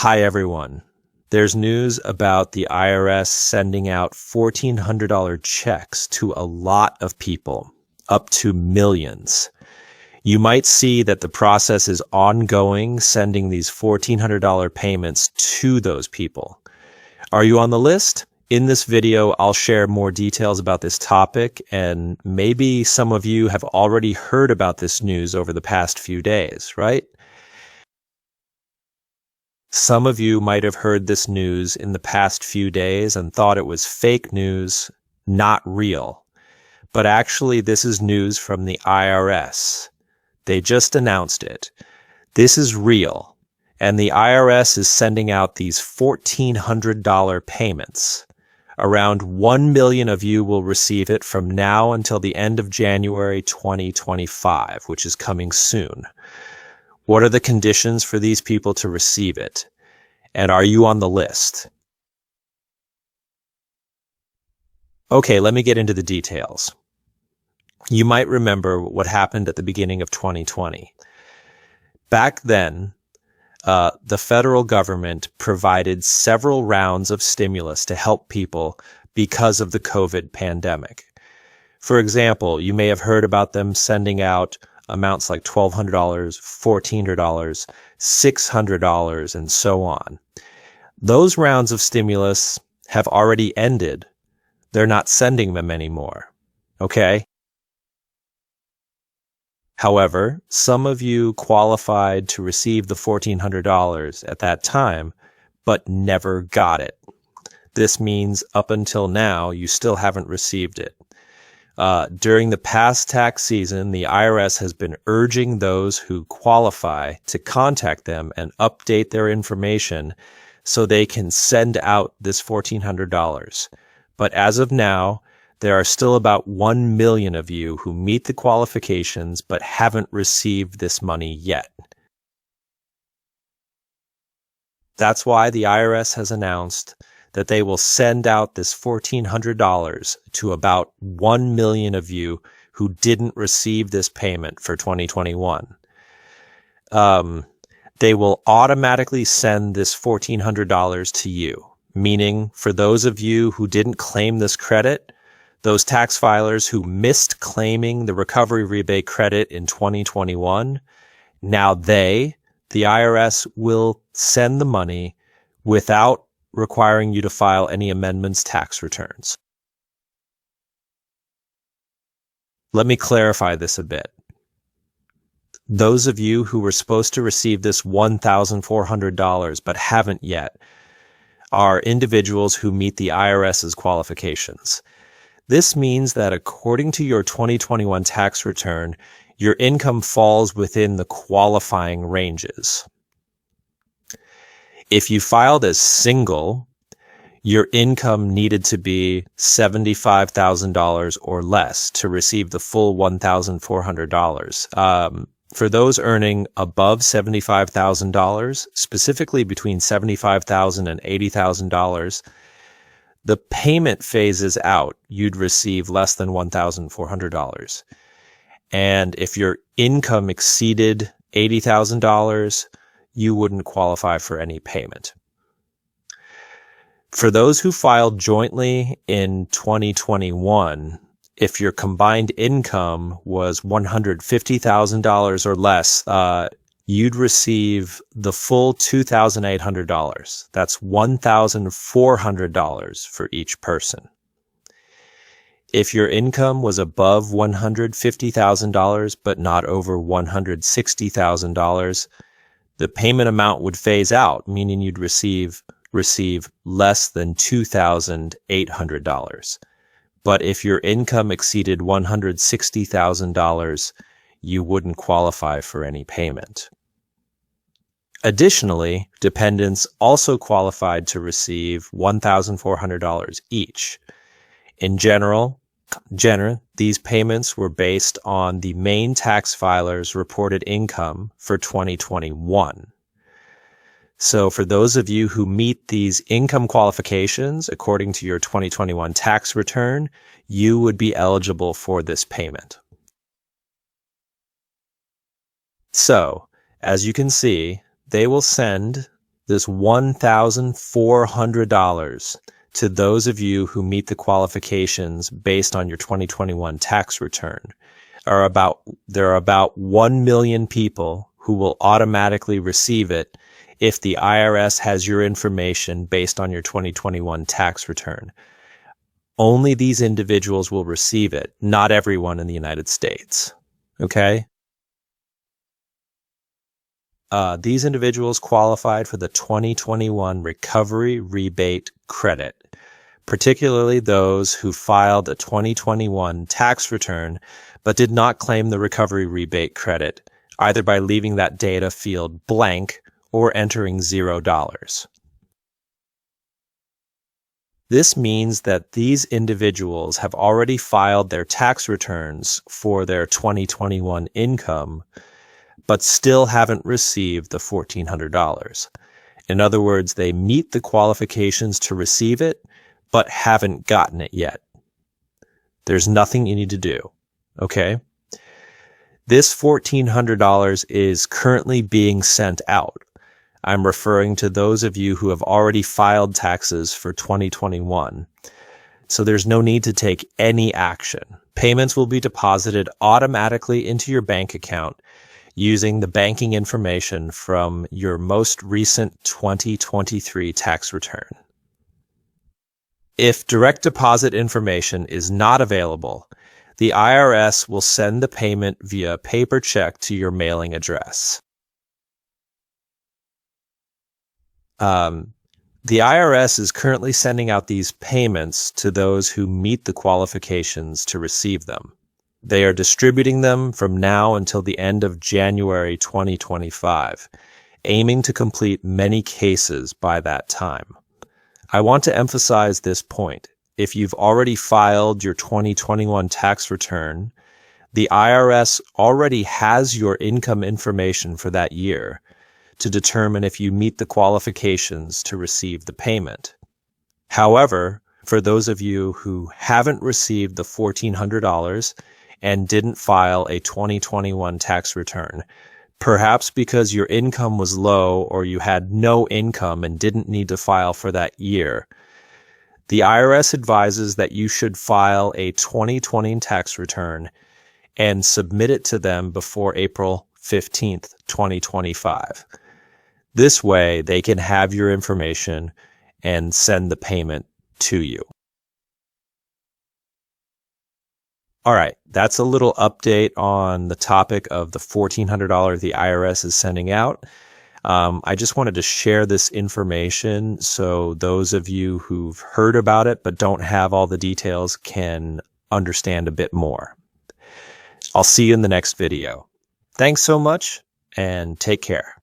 Hi everyone. There's news about the IRS sending out $1,400 checks to a lot of people, up to millions. You might see that the process is ongoing, sending these $1,400 payments to those people. Are you on the list? In this video, I'll share more details about this topic, and maybe some of you have already heard about this news over the past few days, right? Some of you might have heard this news in the past few days and thought it was fake news, not real. But actually, this is news from the IRS. They just announced it. This is real, and the IRS is sending out these $1,400 payments. Around 1 million of you will receive it from now until the end of January 2025, which is coming soon. What are the conditions for these people to receive it? And are you on the list? Okay, let me get into the details. You might remember what happened at the beginning of 2020. Back then, the federal government provided several rounds of stimulus to help people because of the COVID pandemic. For example, you may have heard about them sending out amounts like $1,200, $1,400, $600, and so on. Those rounds of stimulus have already ended. They're not sending them anymore. Okay? However, some of you qualified to receive the $1,400 at that time, but never got it. This means up until now, you still haven't received it. During the past tax season, the IRS has been urging those who qualify to contact them and update their information so they can send out this $1,400. But as of now, there are still about 1 million of you who meet the qualifications but haven't received this money yet. That's why the IRS has announced that they will send out this $1,400 to about 1 million of you who didn't receive this payment for 2021. They will automatically send this $1,400 to you, meaning for those of you who didn't claim this credit, those tax filers who missed claiming the recovery rebate credit in 2021, now the IRS will send the money without requiring you to file any amendments tax returns. Let me clarify this a bit. Those of you who were supposed to receive this $1,400 but haven't yet are individuals who meet the IRS's qualifications. This means that according to your 2021 tax return, your income falls within the qualifying ranges. If you filed as single, your income needed to be $75,000 or less to receive the full $1,400. For those earning above $75,000, specifically between $75,000 and $80,000, the payment phases out. You'd receive less than $1,400. And if your income exceeded $80,000, you wouldn't qualify for any payment. For those who filed jointly in 2021, if your combined income was $150,000 or less, you'd receive the full $2,800. That's $1,400 for each person. If your income was above $150,000 but not over $160,000, the payment amount would phase out, meaning you'd receive less than $2,800. But if your income exceeded $160,000, you wouldn't qualify for any payment. Additionally, dependents also qualified to receive $1,400 each. In general, these payments were based on the main tax filer's reported income for 2021. So for those of you who meet these income qualifications according to your 2021 tax return, you would be eligible for this payment. So, as you can see, they will send this $1,400 to those of you who meet the qualifications based on your 2021 tax return. There are about 1 million people who will automatically receive it if the IRS has your information based on your 2021 tax return. Only these individuals will receive it, not everyone in the United States. Okay? These individuals qualified for the 2021 Recovery Rebate Credit, particularly those who filed a 2021 tax return but did not claim the Recovery Rebate Credit, either by leaving that data field blank or entering $0. This means that these individuals have already filed their tax returns for their 2021 income, but still haven't received the $1,400. In other words, they meet the qualifications to receive it, but haven't gotten it yet. There's nothing you need to do, okay? This $1,400 is currently being sent out. I'm referring to those of you who have already filed taxes for 2021. So there's no need to take any action. Payments will be deposited automatically into your bank account using the banking information from your most recent 2023 tax return. If direct deposit information is not available, the IRS will send the payment via paper check to your mailing address. The IRS is currently sending out these payments to those who meet the qualifications to receive them. They are distributing them from now until the end of January 2025, aiming to complete many cases by that time. I want to emphasize this point. If you've already filed your 2021 tax return, the IRS already has your income information for that year to determine if you meet the qualifications to receive the payment. However, for those of you who haven't received the $1,400 and didn't file a 2021 tax return, perhaps because your income was low or you had no income and didn't need to file for that year, the IRS advises that you should file a 2020 tax return and submit it to them before April 15th, 2025. This way, they can have your information and send the payment to you. All right, that's a little update on the topic of the $1,400 the IRS is sending out. I just wanted to share this information so those of you who've heard about it but don't have all the details can understand a bit more. I'll see you in the next video. Thanks so much and take care.